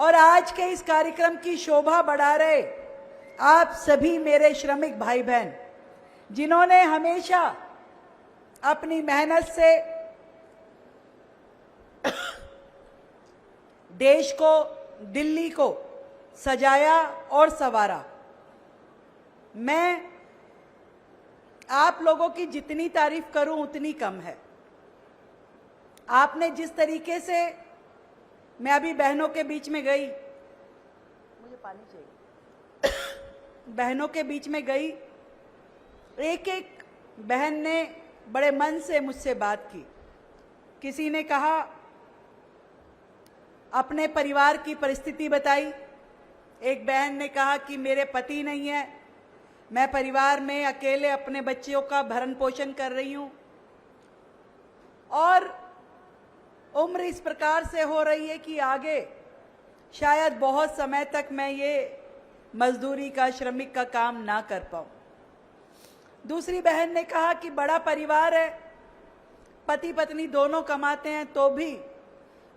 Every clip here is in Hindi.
और आज के इस कार्यक्रम की शोभा बढ़ा रहे आप सभी मेरे श्रमिक भाई बहन, जिन्होंने हमेशा अपनी मेहनत से देश को, दिल्ली को सजाया और संवारा। मैं आप लोगों की जितनी तारीफ करूं उतनी कम है। आपने जिस तरीके से, मैं अभी बहनों के बीच में गई, मुझे पानी चाहिए, बहनों के बीच में गई, एक एक बहन ने बड़े मन से मुझसे बात की। किसी ने कहा, अपने परिवार की परिस्थिति बताई। एक बहन ने कहा कि मेरे पति नहीं है, मैं परिवार में अकेले अपने बच्चों का भरण पोषण कर रही हूं और उम्र इस प्रकार से हो रही है कि आगे शायद बहुत समय तक मैं ये मजदूरी का, श्रमिक का काम ना कर पाऊं। दूसरी बहन ने कहा कि बड़ा परिवार है, पति पत्नी दोनों कमाते हैं तो भी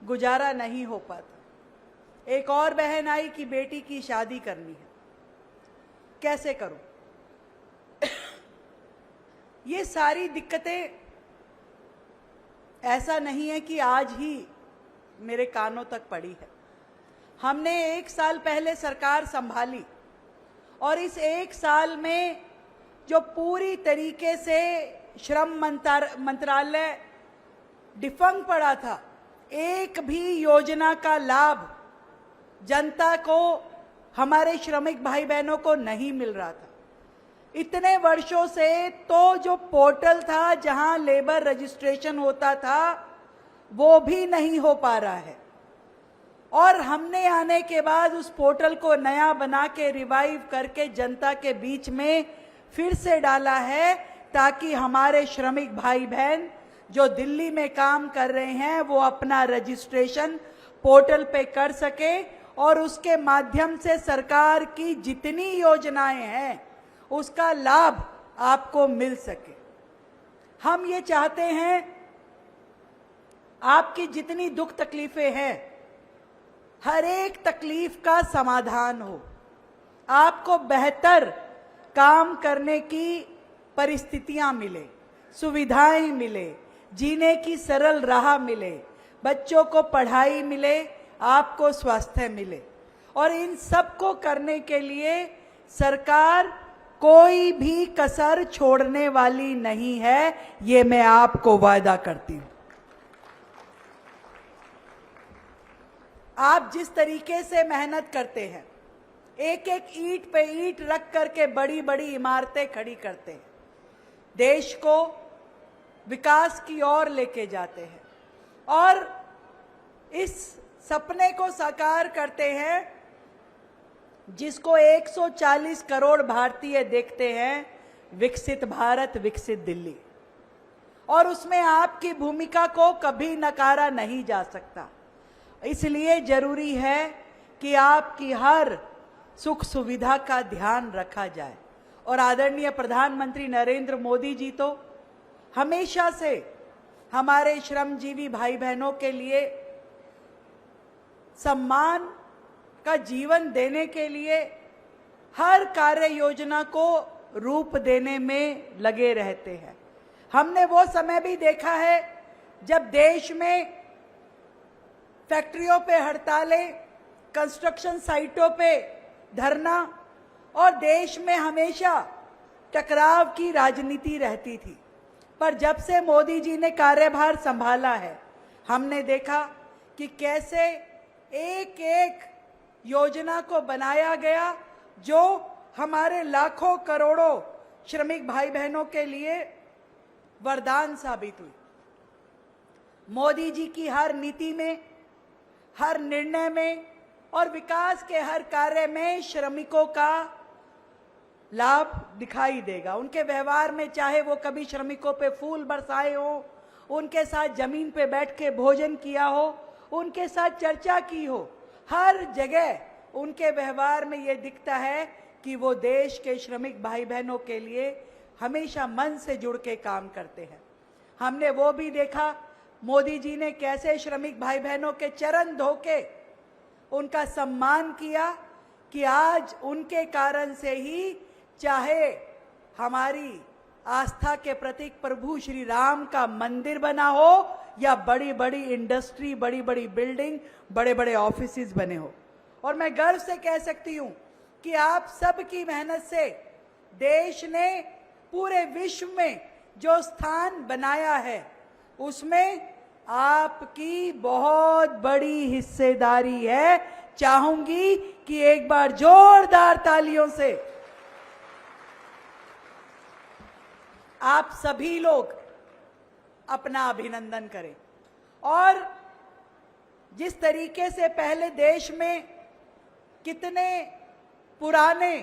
गुजारा नहीं हो पाता। एक और बहन आई कि बेटी की शादी करनी है, कैसे करूं? ये सारी दिक्कतें ऐसा नहीं है कि आज ही मेरे कानों तक पड़ी है। हमने 1 साल पहले सरकार संभाली और इस 1 साल में जो पूरी तरीके से श्रम मंत्रालय डिफंग पड़ा था, एक भी योजना का लाभ जनता को, हमारे श्रमिक भाई बहनों को नहीं मिल रहा था। इतने वर्षों से तो जो पोर्टल था जहां लेबर रजिस्ट्रेशन होता था वो भी नहीं हो पा रहा है और हमने आने के बाद उस पोर्टल को नया बना के रिवाइव करके जनता के बीच में फिर से डाला है ताकि हमारे श्रमिक भाई बहन जो दिल्ली में काम कर रहे हैं वो अपना रजिस्ट्रेशन पोर्टल पे कर सके और उसके माध्यम से सरकार की जितनी योजनाएं हैं उसका लाभ आपको मिल सके। हम ये चाहते हैं आपकी जितनी दुख तकलीफें हैं, हर एक तकलीफ का समाधान हो, आपको बेहतर काम करने की परिस्थितियां मिले, सुविधाएं मिले, जीने की सरल राह मिले, बच्चों को पढ़ाई मिले, आपको स्वास्थ्य मिले। और इन सब को करने के लिए सरकार कोई भी कसर छोड़ने वाली नहीं है, ये मैं आपको वादा करती हूं। आप जिस तरीके से मेहनत करते हैं, एक एक ईंट पे ईंट रख करके बड़ी बड़ी इमारतें खड़ी करते हैं, देश को विकास की ओर लेके जाते हैं और इस सपने को साकार करते हैं जिसको 140 करोड़ भारतीय देखते हैं, विकसित भारत, विकसित दिल्ली। और उसमें आपकी भूमिका को कभी नकारा नहीं जा सकता। इसलिए जरूरी है कि आपकी हर सुख सुविधा का ध्यान रखा जाए। और आदरणीय प्रधानमंत्री नरेंद्र मोदी जी तो हमेशा से हमारे श्रमजीवी भाई बहनों के लिए सम्मान का जीवन देने के लिए हर कार्य योजना को रूप देने में लगे रहते हैं। हमने वो समय भी देखा है जब देश में फैक्ट्रियों पे हड़तालें, कंस्ट्रक्शन साइटों पे धरना और देश में हमेशा टकराव की राजनीति रहती थी। पर जब से मोदी जी ने कार्यभार संभाला है, हमने देखा कि कैसे एक एक योजना को बनाया गया जो हमारे लाखों करोड़ों श्रमिक भाई बहनों के लिए वरदान साबित हुई। मोदी जी की हर नीति में, हर निर्णय में और विकास के हर कार्य में श्रमिकों का लाभ दिखाई देगा। उनके व्यवहार में, चाहे वो कभी श्रमिकों पे फूल बरसाए हो, उनके साथ जमीन पे बैठ के भोजन किया हो, उनके साथ चर्चा की हो, हर जगह उनके व्यवहार में ये दिखता है कि वो देश के श्रमिक भाई बहनों के लिए हमेशा मन से जुड़ के काम करते हैं। हमने वो भी देखा मोदी जी ने कैसे श्रमिक भाई बहनों के चरण धो के उनका सम्मान किया कि आज उनके कारण से ही चाहे हमारी आस्था के प्रतीक प्रभु श्री राम का मंदिर बना हो या बड़ी बड़ी इंडस्ट्री, बड़ी बड़ी बिल्डिंग, बड़े बड़े ऑफिसेज बने हो। और मैं गर्व से कह सकती हूं कि आप सबकी मेहनत से देश ने पूरे विश्व में जो स्थान बनाया है उसमें आपकी बहुत बड़ी हिस्सेदारी है। चाहूंगी कि एक बार जोरदार तालियों से आप सभी लोग अपना अभिनंदन करें। और जिस तरीके से पहले देश में कितने पुराने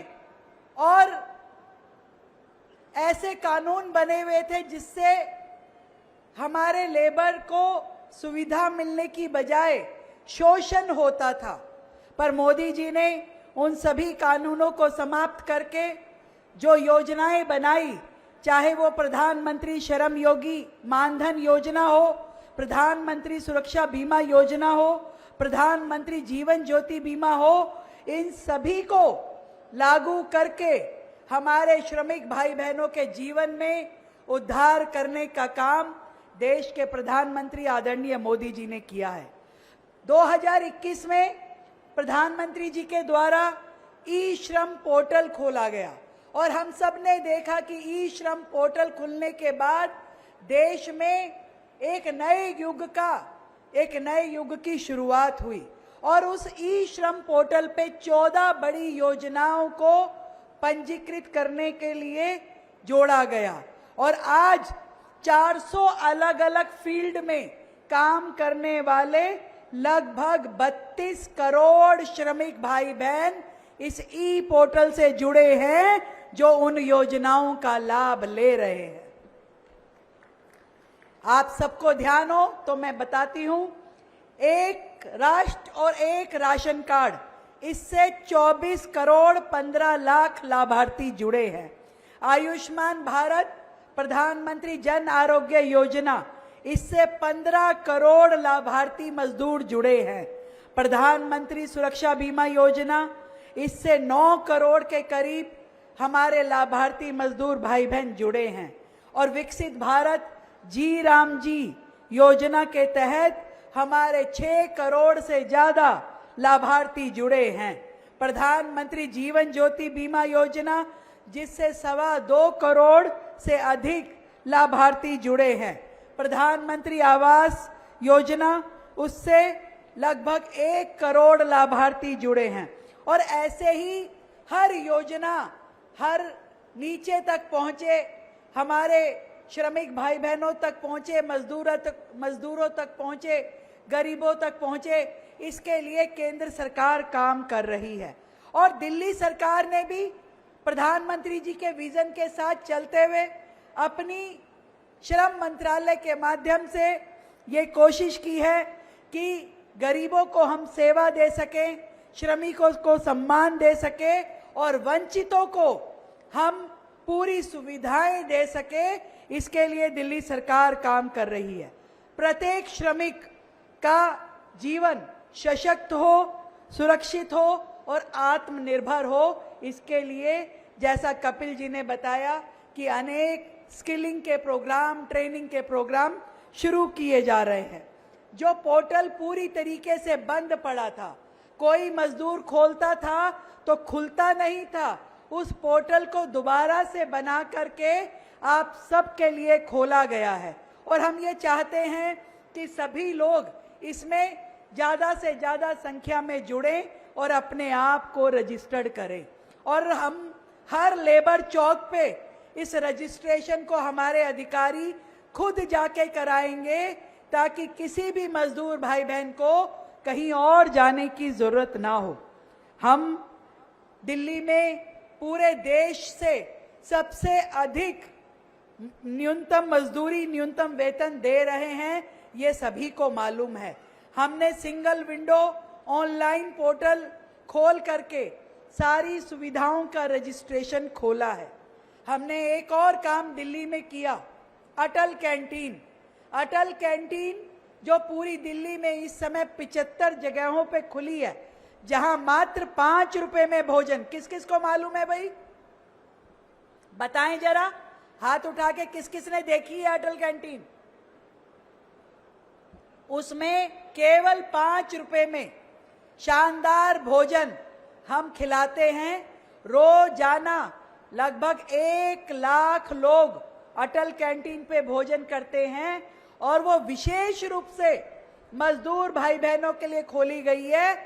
और ऐसे कानून बने हुए थे जिससे हमारे लेबर को सुविधा मिलने की बजाय शोषण होता था, पर मोदी जी ने उन सभी कानूनों को समाप्त करके जो योजनाएं बनाई, चाहे वो प्रधानमंत्री श्रम योगी मानधन योजना हो, प्रधानमंत्री सुरक्षा बीमा योजना हो, प्रधानमंत्री जीवन ज्योति बीमा हो, इन सभी को लागू करके हमारे श्रमिक भाई बहनों के जीवन में उद्धार करने का काम देश के प्रधानमंत्री आदरणीय मोदी जी ने किया है। 2021 में प्रधानमंत्री जी के द्वारा ई श्रम पोर्टल खोला गया और हम सब ने देखा कि ई श्रम पोर्टल खुलने के बाद देश में एक नए युग की शुरुआत हुई और उस ई श्रम पोर्टल पे 14 बड़ी योजनाओं को पंजीकृत करने के लिए जोड़ा गया और आज 400 अलग अलग फील्ड में काम करने वाले लगभग 32 करोड़ श्रमिक भाई बहन इस ई पोर्टल से जुड़े हैं जो उन योजनाओं का लाभ ले रहे हैं। आप सबको ध्यान हो तो मैं बताती हूं, एक राष्ट्र और एक राशन कार्ड, इससे 24 करोड़ 15 लाख लाभार्थी जुड़े हैं। आयुष्मान भारत, प्रधानमंत्री जन आरोग्य योजना, इससे 15 करोड़ लाभार्थी मजदूर जुड़े हैं। प्रधानमंत्री सुरक्षा बीमा योजना, इससे 9 करोड़ के करीब हमारे लाभार्थी मजदूर भाई बहन जुड़े हैं। और विकसित भारत जी राम जी योजना के तहत हमारे 6 करोड़ से ज्यादा लाभार्थी जुड़े हैं। प्रधानमंत्री जीवन ज्योति बीमा योजना, जिससे 2.25 करोड़ से अधिक लाभार्थी जुड़े हैं। प्रधानमंत्री आवास योजना, उससे लगभग 1 करोड़ लाभार्थी जुड़े हैं। और ऐसे ही हर योजना हर नीचे तक पहुंचे, हमारे श्रमिक भाई बहनों तक पहुंचे, मजदूरों तक पहुंचे, गरीबों तक पहुंचे, इसके लिए केंद्र सरकार काम कर रही है। और दिल्ली सरकार ने भी प्रधानमंत्री जी के विजन के साथ चलते हुए अपनी श्रम मंत्रालय के माध्यम से ये कोशिश की है कि गरीबों को हम सेवा दे सकें, श्रमिकों को सम्मान दे सके और वंचितों को हम पूरी सुविधाएं दे सके। इसके लिए दिल्ली सरकार काम कर रही है। प्रत्येक श्रमिक का जीवन सशक्त हो, सुरक्षित हो और आत्मनिर्भर हो, इसके लिए जैसा कपिल जी ने बताया कि अनेक स्किलिंग के प्रोग्राम, ट्रेनिंग के प्रोग्राम शुरू किए जा रहे हैं। जो पोर्टल पूरी तरीके से बंद पड़ा था, कोई मजदूर खोलता था तो खुलता नहीं था, उस पोर्टल को दोबारा से बना करके आप सबके लिए खोला गया है। और हम ये चाहते हैं कि सभी लोग इसमें ज़्यादा से ज़्यादा संख्या में जुड़ें और अपने आप को रजिस्टर्ड करें। और हम हर लेबर चौक पे इस रजिस्ट्रेशन को हमारे अधिकारी खुद जाके कराएंगे, ताकि किसी भी मजदूर भाई बहन को कहीं और जाने की जरूरत ना हो। हम दिल्ली में पूरे देश से सबसे अधिक न्यूनतम मजदूरी, न्यूनतम वेतन दे रहे हैं, ये सभी को मालूम है। हमने सिंगल विंडो ऑनलाइन पोर्टल खोल करके सारी सुविधाओं का रजिस्ट्रेशन खोला है। हमने एक और काम दिल्ली में किया, अटल कैंटीन। अटल कैंटीन जो पूरी दिल्ली में इस समय 75 जगहों पे खुली है, जहां मात्र 5 रुपए में भोजन, किस किस को मालूम है भाई? बताएं जरा, हाथ उठा के किस किस ने देखी है अटल कैंटीन? उसमें केवल 5 रुपए में शानदार भोजन हम खिलाते हैं। रोजाना लगभग 1 लाख लोग अटल कैंटीन पे भोजन करते हैं और वो विशेष रूप से मजदूर भाई बहनों के लिए खोली गई है,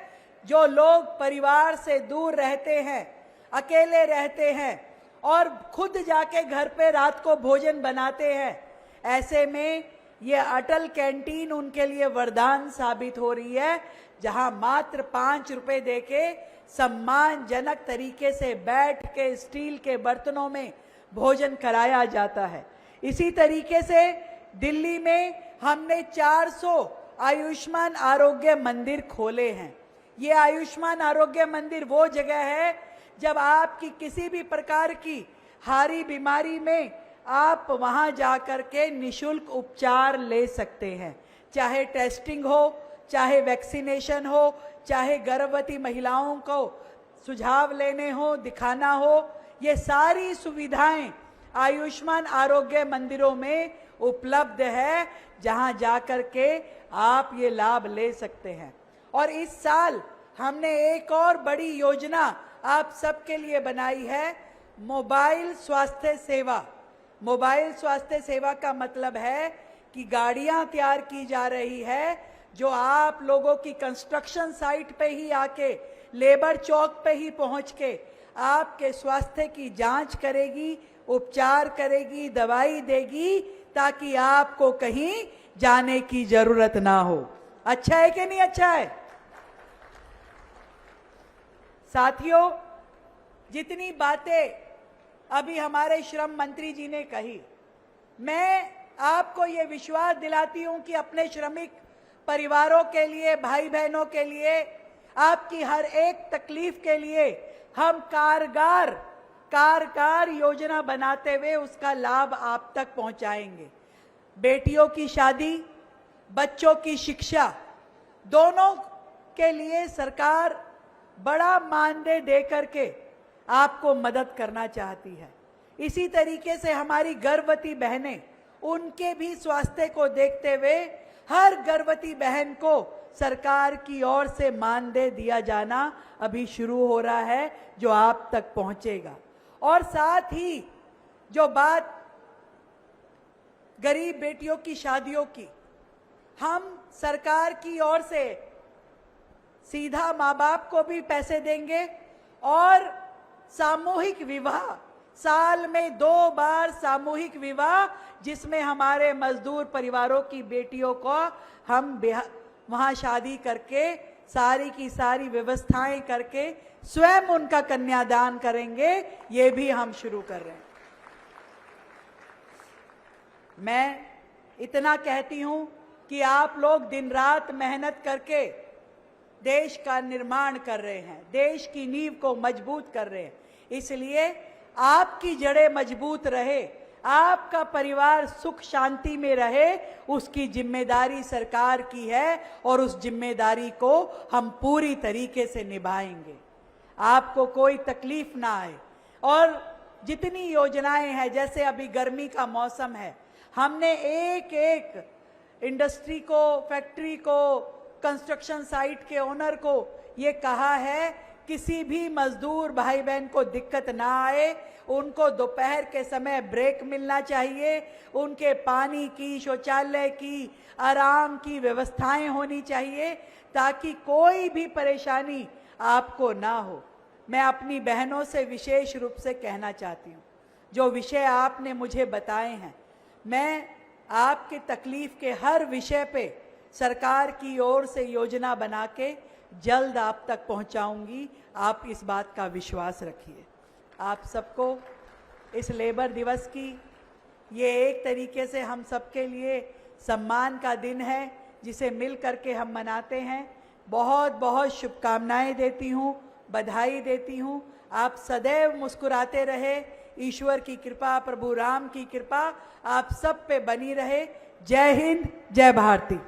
जो लोग परिवार से दूर रहते हैं, अकेले रहते हैं और खुद जाके घर पे रात को भोजन बनाते हैं। ऐसे में ये अटल कैंटीन उनके लिए वरदान साबित हो रही है, जहां मात्र 5 रुपए देके सम्मानजनक तरीके से बैठ के स्टील के बर्तनों में भोजन कराया जाता है। इसी तरीके से दिल्ली में हमने 400 आयुष्मान आरोग्य मंदिर खोले हैं। ये आयुष्मान आरोग्य मंदिर वो जगह है जब आपकी किसी भी प्रकार की हारी बीमारी में आप वहां जाकर के निशुल्क उपचार ले सकते हैं, चाहे टेस्टिंग हो, चाहे वैक्सीनेशन हो, चाहे गर्भवती महिलाओं को सुझाव लेने हो, दिखाना हो। ये सारी सुविधाएं आयुष्मान आरोग्य मंदिरों में उपलब्ध है, जहां जाकर के आप ये लाभ ले सकते हैं। और इस साल हमने एक और बड़ी योजना आप सबके लिए बनाई है, मोबाइल स्वास्थ्य सेवा। मोबाइल स्वास्थ्य सेवा का मतलब है कि गाड़ियां तैयार की जा रही है जो आप लोगों की कंस्ट्रक्शन साइट पे ही आके, लेबर चौक पे ही पहुंच के आपके स्वास्थ्य की जांच करेगी, उपचार करेगी, दवाई देगी, ताकि आपको कहीं जाने की जरूरत ना हो। अच्छा है कि नहीं अच्छा है? साथियों, जितनी बातें अभी हमारे श्रम मंत्री जी ने कही, मैं आपको ये विश्वास दिलाती हूं कि अपने श्रमिक परिवारों के लिए, भाई बहनों के लिए, आपकी हर एक तकलीफ के लिए हम कारगर योजना बनाते हुए उसका लाभ आप तक पहुंचाएंगे। बेटियों की शादी, बच्चों की शिक्षा, दोनों के लिए सरकार बड़ा मानदेय दे करके आपको मदद करना चाहती है। इसी तरीके से हमारी गर्भवती बहनें, उनके भी स्वास्थ्य को देखते हुए हर गर्भवती बहन को सरकार की ओर से मानदेय दिया जाना अभी शुरू हो रहा है, जो आप तक पहुंचेगा। और साथ ही जो बात गरीब बेटियों की शादियों की, हम सरकार की ओर से सीधा माँ बाप को भी पैसे देंगे और सामूहिक विवाह, साल में 2 बार सामूहिक विवाह, जिसमें हमारे मजदूर परिवारों की बेटियों को हम वहां शादी करके सारी की सारी व्यवस्थाएं करके स्वयं उनका कन्यादान करेंगे, ये भी हम शुरू कर रहे हैं। मैं इतना कहती हूं कि आप लोग दिन रात मेहनत करके देश का निर्माण कर रहे हैं, देश की नींव को मजबूत कर रहे हैं। इसलिए आपकी जड़ें मजबूत रहे, आपका परिवार सुख शांति में रहे, उसकी जिम्मेदारी सरकार की है और उस जिम्मेदारी को हम पूरी तरीके से निभाएंगे। आपको कोई तकलीफ ना आए। और जितनी योजनाएं हैं, जैसे अभी गर्मी का मौसम है, हमने एक एक इंडस्ट्री को, फैक्ट्री को, कंस्ट्रक्शन साइट के ओनर को ये कहा है, किसी भी मजदूर भाई बहन को दिक्कत ना आए, उनको दोपहर के समय ब्रेक मिलना चाहिए, उनके पानी की, शौचालय की, आराम की व्यवस्थाएं होनी चाहिए, ताकि कोई भी परेशानी आपको ना हो। मैं अपनी बहनों से विशेष रूप से कहना चाहती हूँ, जो विषय आपने मुझे बताए हैं, मैं आपके तकलीफ के हर विषय पे सरकार की ओर से योजना बना के जल्द आप तक पहुंचाऊंगी। आप इस बात का विश्वास रखिए। आप सबको इस लेबर दिवस की, ये एक तरीके से हम सबके लिए सम्मान का दिन है, जिसे मिल करके हम मनाते हैं। बहुत बहुत शुभकामनाएं देती हूँ, बधाई देती हूँ। आप सदैव मुस्कुराते रहे। ईश्वर की कृपा, प्रभु राम की कृपा आप सब पे बनी रहे। जय हिंद, जय भारती।